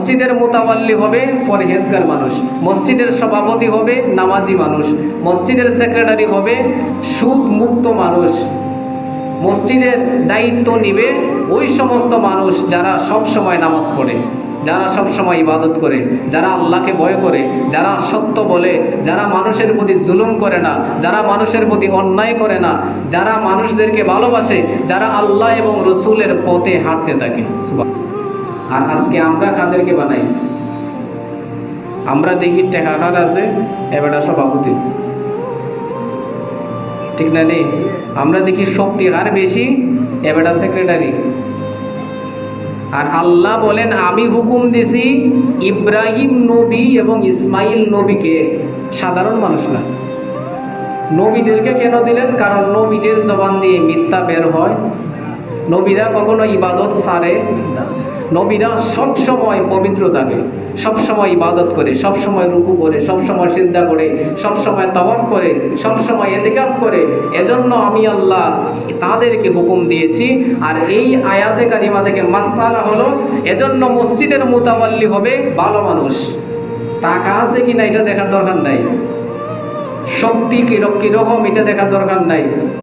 মসজিদের মুতাওয়াল্লি হবে পরহেজগার মানুষ, মসজিদের সভাপতি হবে নামাজি মানুষ, মসজিদের সেক্রেটারি হবে সুদ মুক্ত মানুষ, মসজিদের দায়িত্ব নিবে ওই সমস্ত মানুষ যারা সব সময় নামাজ পড়ে, যারা সব সময় ইবাদত করে, যারা আল্লাহকে ভয় করে, যারা সত্য বলে, যারা মানুষের প্রতি জুলুম করে না, যারা মানুষের প্রতি অন্যায় করে না, যারা মানুষদেরকে ভালোবাসে, যারা আল্লাহ এবং রসুলের পথে হাঁটতে থাকে। আর আজকে আমরা কাদেরকে বানাই? আমরা দেখি টেকাকার আছে এবারটা সভাপতি, ঠিক না নেই? আমরা দেখি শক্তি আর বেশি এবারটা সেক্রেটারি। আর আল্লাহ বলেন আমি হুকুম দিছি ইব্রাহিম নবী এবং ইসমাইল নবীকে, সাধারণ মানুষ না। নবীদেরকে কেন দিলেন? কারণ নবীদের জবান দিয়ে মিথ্যা বের হয়, নবীরা কখনো ইবাদত ছাড়ে না, নবীরা সব সময় পবিত্র থাকে, সব সময় ইবাদত করে, সব সময় রুকু করে, সব সময় সিজদা করে, সব সময় তাওয়াফ করে, সব সময় ইতিকাফ করে। এজন্য আমি আল্লাহ তাদেরকে হুকুম দিয়েছি। আর এই আয়াতে কারিমা থেকে মাসআলা হলো, এজন্য মসজিদের মুতাওয়াল্লি হবে ভালো মানুষ। টাকা আছে কিনা এটা দেখার দরকার নাই, শক্তি কিরকম এটা দেখার দরকার নাই।